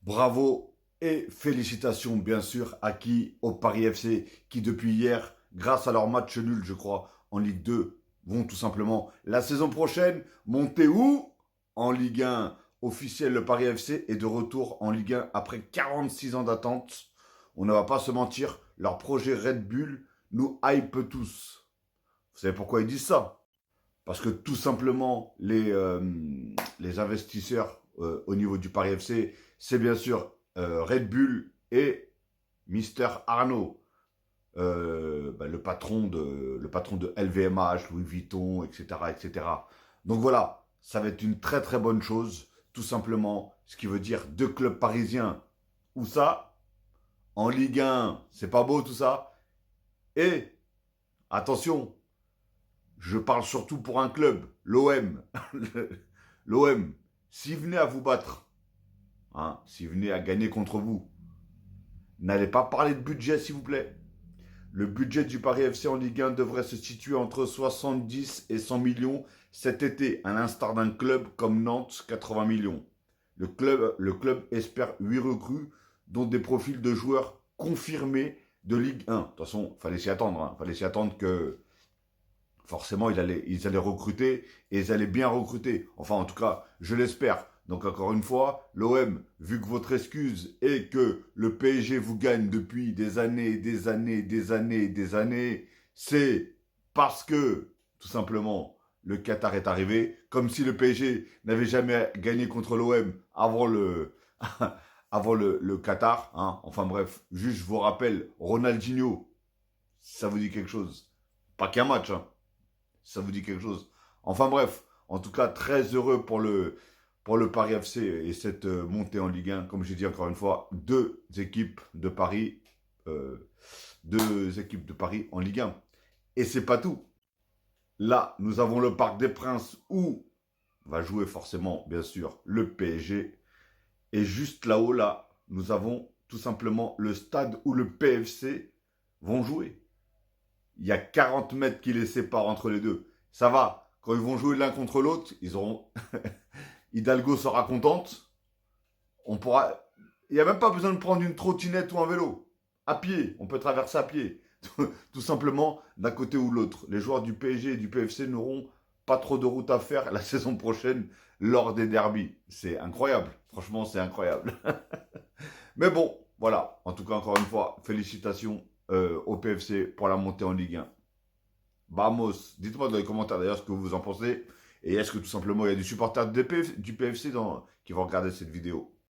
Bravo et félicitations bien sûr à qui, au Paris FC, qui depuis hier, grâce à leur match nul, je crois, en Ligue 2, vont tout simplement la saison prochaine monter où? En Ligue 1 officiel. Le Paris FC est de retour en Ligue 1 après 46 ans d'attente. On ne va pas se mentir, leur projet Red Bull nous hype tous. Vous savez pourquoi ils disent ça? Parce que tout simplement, les investisseurs au niveau du Paris FC, c'est bien sûr Red Bull et Mister Arnaud, le patron de LVMH, Louis Vuitton, etc., etc. Donc voilà, ça va être une très très bonne chose, tout simplement, ce qui veut dire deux clubs parisiens. Où ça? En Ligue 1, c'est pas beau tout ça. Et attention, je parle surtout pour un club, l'OM. L'OM, s'il venait à vous battre, hein, s'il venait à gagner contre vous, n'allez pas parler de budget, s'il vous plaît. Le budget du Paris FC en Ligue 1 devrait se situer entre 70 et 100 millions cet été, à l'instar d'un club comme Nantes, 80 millions. Le club espère 8 recrues, dont des profils de joueurs confirmés de Ligue 1. De toute façon, il fallait s'y attendre. Il fallait s'y attendre que forcément, ils allaient recruter et ils allaient bien recruter. Enfin, en tout cas, je l'espère. Donc, encore une fois, l'OM, vu que votre excuse est que le PSG vous gagne depuis des années, des années, des années, des années, c'est parce que, tout simplement, le Qatar est arrivé. Comme si le PSG n'avait jamais gagné contre l'OM avant avant le Qatar. Hein. Enfin bref, juste je vous rappelle, Ronaldinho, ça vous dit quelque chose. Pas qu'un match, hein, ça vous dit quelque chose. Enfin bref, en tout cas, très heureux pour le Paris FC et cette montée en Ligue 1. Comme j'ai dit encore une fois, euh, deux équipes de Paris en Ligue 1. Et c'est pas tout. Là, nous avons le Parc des Princes où va jouer forcément, bien sûr, le PSG. Et juste là-haut, là, nous avons tout simplement le stade où le PFC vont jouer. Il y a 40 mètres qui les séparent entre les deux. Ça va, quand ils vont jouer l'un contre l'autre, ils auront... Hidalgo sera contente. On pourra... Il n'y a même pas besoin de prendre une trottinette ou un vélo. À pied, on peut traverser à pied. Tout simplement, d'un côté ou l'autre. Les joueurs du PSG et du PFC n'auront pas trop de route à faire la saison prochaine lors des derbies. C'est incroyable. Franchement, c'est incroyable. Mais bon, voilà. En tout cas, encore une fois, félicitations au PFC pour la montée en Ligue 1. Vamos. Dites-moi dans les commentaires d'ailleurs ce que vous en pensez. Et est-ce que tout simplement il y a des supporters du PFC qui vont regarder cette vidéo?